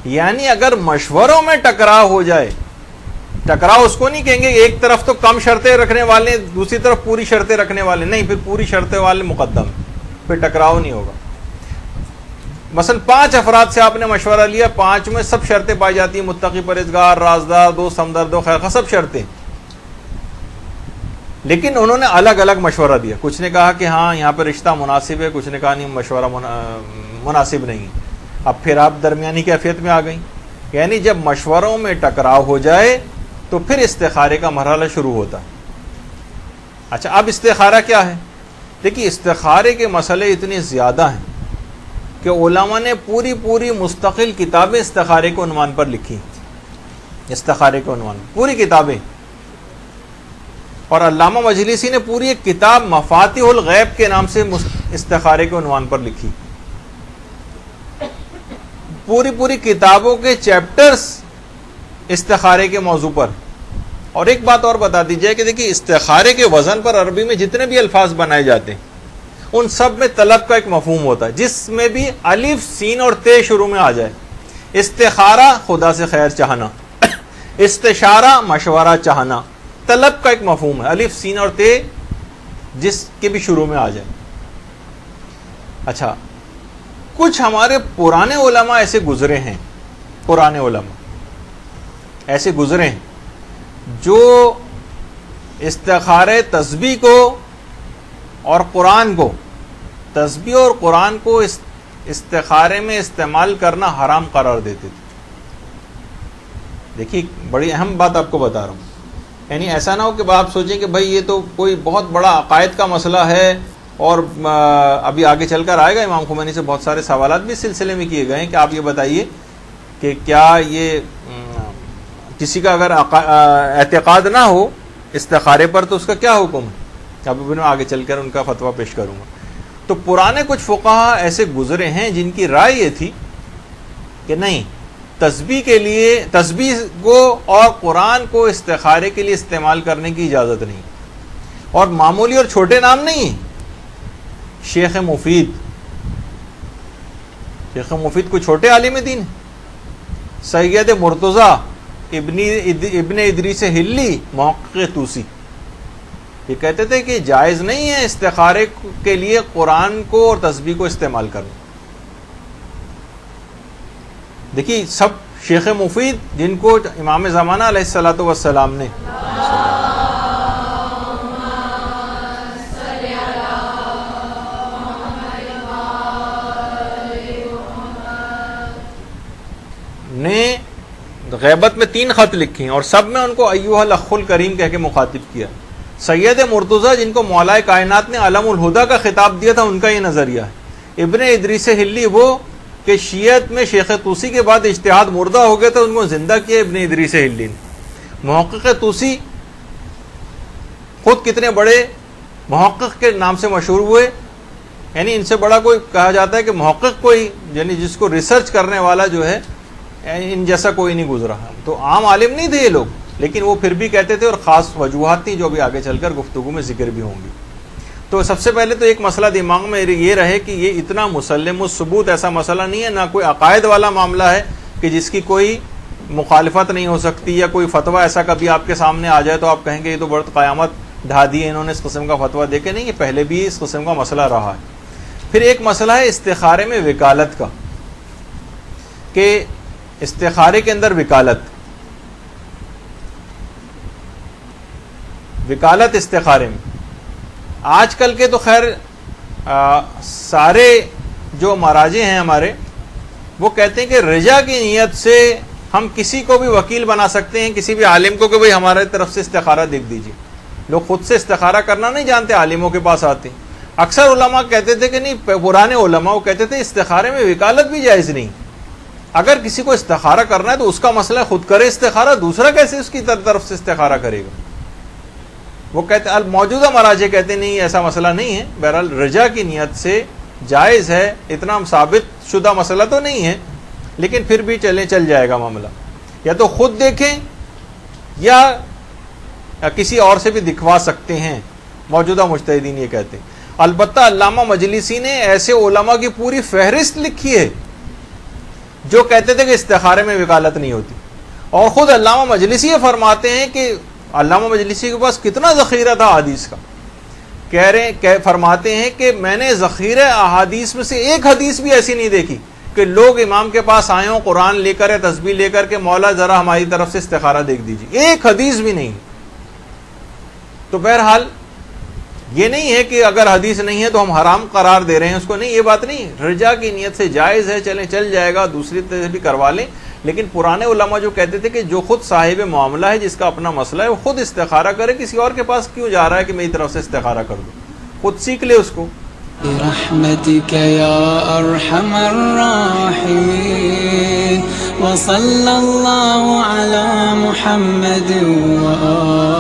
یعنی اگر مشوروں میں ٹکراؤ ہو جائے، ٹکراؤ اس کو نہیں کہیں گے ایک طرف تو کم شرطیں رکھنے والے دوسری طرف پوری شرطیں رکھنے والے، نہیں، پھر پوری شرطیں والے مقدم، پھر ٹکراؤ نہیں ہوگا۔ مثلا 5 افراد سے آپ نے مشورہ لیا، 5 میں سب شرطیں پائی جاتی ہیں، متقی، پرہیزگار، رازدار، دوست، ہمدرد و خیر، سب شرطیں، لیکن انہوں نے الگ الگ مشورہ دیا۔ کچھ نے کہا کہ ہاں یہاں پہ رشتہ مناسب ہے، کچھ نے کہا نہیں مشورہ مناسب نہیں۔ اب پھر آپ درمیانی کیفیت میں آ گئیں، یعنی جب مشوروں میں ٹکراؤ ہو جائے تو پھر استخارے کا مرحلہ شروع ہوتا ہے۔ اچھا، اب استخارہ کیا ہے؟ دیکھیے، استخارے کے مسئلے اتنے زیادہ ہیں کہ علماء نے پوری مستقل کتابیں استخارے کے عنوان پر لکھی، استخارے کے عنوان پوری کتابیں، اور علامہ مجلسی نے پوری ایک کتاب مفاتیح الغیب کے نام سے استخارے کے عنوان پر لکھی، پوری کتابوں کے چیپٹرز استخارے کے موضوع پر۔ اور ایک بات اور بتا دی جائے کہ دیکھیے، استخارے کے وزن پر عربی میں جتنے بھی الفاظ بنائے جاتے ہیں ان سب میں طلب کا ایک مفہوم ہوتا ہے، جس میں بھی الف، سین اور تے شروع میں آ جائے۔ استخارہ خدا سے خیر چاہنا، استشارہ مشورہ چاہنا، طلب کا ایک مفہوم ہے، الف، سین اور تے جس کے بھی شروع میں آ جائے۔ اچھا، کچھ ہمارے پرانے علماء ایسے گزرے ہیں، پرانے علماء ایسے گزرے ہیں جو استخارے تسبیح کو اور قرآن کو، تسبیح اور قرآن کو استخارے میں استعمال کرنا حرام قرار دیتے تھے۔ دیکھیے، بڑی اہم بات آپ کو بتا رہا ہوں، یعنی ایسا نہ ہو کہ آپ سوچیں کہ بھائی یہ تو کوئی بہت بڑا عقائد کا مسئلہ ہے، اور ابھی آگے چل کر آئے گا، امام خمینی سے بہت سارے سوالات بھی اس سلسلے میں کیے گئے ہیں کہ آپ یہ بتائیے کہ کیا یہ کسی کا اگر اعتقاد نہ ہو استخارے پر تو اس کا کیا حکم ہے؟ اب میں آگے چل کر ان کا فتویٰ پیش کروں گا۔ تو پرانے کچھ فقہا ایسے گزرے ہیں جن کی رائے یہ تھی کہ نہیں، تسبیح کے لیے، تسبیح کو اور قرآن کو استخارے کے لیے استعمال کرنے کی اجازت نہیں، اور معمولی اور چھوٹے نام نہیں۔ شیخ مفید کوئی چھوٹے عالم دین ہے؟ سید مرتضیٰ ابن ادریس ہلی محقق طوسی، یہ کہتے تھے کہ جائز نہیں ہے استخارے کے لیے قرآن کو اور تسبیح کو استعمال کرنا۔ دیکھیے، سب شیخ مفید جن کو امام زمانہ علیہ الصلوۃ والسلام نے غیبت میں 3 خط لکھے ہیں، اور سب میں ان کو ایھا الاخ الکریم کہہ کے مخاطب کیا۔ سید مرتضیٰ جن کو مولا کائنات نے علم الہدا کا خطاب دیا تھا، ان کا یہ نظریہ ہے۔ ابن ادریس ہلی وہ کہ شیعت میں شیخ طوسی کے بعد اجتہاد مردہ ہو گیا تھا، ان کو زندہ کیا ابن ادریس ہلی نے۔ محقق طوسی خود کتنے بڑے محقق کے نام سے مشہور ہوئے، یعنی ان سے بڑا کوئی کہا جاتا ہے کہ محقق کوئی، یعنی جس کو ریسرچ کرنے والا جو ہے، ان جیسا کوئی نہیں گزرا۔ تو عام عالم نہیں تھے یہ لوگ، لیکن وہ پھر بھی کہتے تھے، اور خاص وجوہات تھیں جو بھی آگے چل کر گفتگو میں ذکر بھی ہوں گی۔ تو سب سے پہلے تو ایک مسئلہ دماغ میں یہ رہے کہ یہ اتنا مسلم الثبوت ایسا مسئلہ نہیں ہے، نہ کوئی عقائد والا معاملہ ہے کہ جس کی کوئی مخالفت نہیں ہو سکتی، یا کوئی فتویٰ ایسا کبھی آپ کے سامنے آ جائے تو آپ کہیں گے یہ تو بہت قیامت ڈھا دی ہے انہوں نے اس قسم کا فتویٰ دے کے۔ نہیں، یہ پہلے بھی اس قسم کا مسئلہ رہا ہے۔ پھر ایک مسئلہ ہے استخارے میں وکالت کا، کہ استخارے کے اندر وکالت استخارے میں آج کل کے تو خیر سارے جو مراجع ہیں ہمارے، وہ کہتے ہیں کہ رجا کی نیت سے ہم کسی کو بھی وکیل بنا سکتے ہیں، کسی بھی عالم کو کہ بھئی ہمارے طرف سے استخارہ دیکھ دیجیے۔ لوگ خود سے استخارہ کرنا نہیں جانتے، عالموں کے پاس آتے ہیں۔ اکثر علماء کہتے تھے کہ نہیں، پرانے علماء وہ کہتے تھے استخارے میں وکالت بھی جائز نہیں، اگر کسی کو استخارہ کرنا ہے تو اس کا مسئلہ خود کرے استخارہ، دوسرا کیسے اس کی طرف سے استخارہ کرے گا؟ وہ کہتے، موجودہ مراجع کہتے نہیں، ایسا مسئلہ نہیں ہے۔ بہرحال رجا کی نیت سے جائز ہے، اتنا ثابت شدہ مسئلہ تو نہیں ہے، لیکن پھر بھی چل جائے گا معاملہ۔ یا تو خود دیکھیں یا کسی اور سے بھی دکھوا سکتے ہیں، موجودہ مجتہدین یہ کہتے ہیں۔ البتہ علامہ مجلسی نے ایسے علماء کی پوری فہرست لکھی ہے جو کہتے تھے کہ استخارے میں وکالت نہیں ہوتی. اور خود علامہ مجلسی یہ فرماتے ہیں کہ علامہ مجلسی کے پاس کتنا ذخیرہ تھا حدیث کا. فرماتے ہیں کہ میں نے ذخیرہ احادیث میں سے ایک حدیث بھی ایسی نہیں دیکھی کہ لوگ امام کے پاس آئے ہوں قرآن لے کر یا تسبیح لے کر کے مولا ذرا ہماری طرف سے استخارہ دیکھ دیجیے، ایک حدیث بھی نہیں. تو بہرحال یہ نہیں ہے کہ اگر حدیث نہیں ہے تو ہم حرام قرار دے رہے ہیں اس کو، نہیں، یہ بات نہیں. رجا کی نیت سے جائز ہے، چل جائے گا، دوسری طرح بھی کروا لیں. لیکن پرانے علماء جو کہتے تھے کہ جو خود صاحب معاملہ ہے، جس کا اپنا مسئلہ ہے، وہ خود استخارہ کرے، کسی اور کے پاس کیوں جا رہا ہے کہ میری طرف سے استخارہ کر دو، خود سیکھ لے اس کو. برحمتك يا أرحم الراحمين وصلى الله على محمد وآله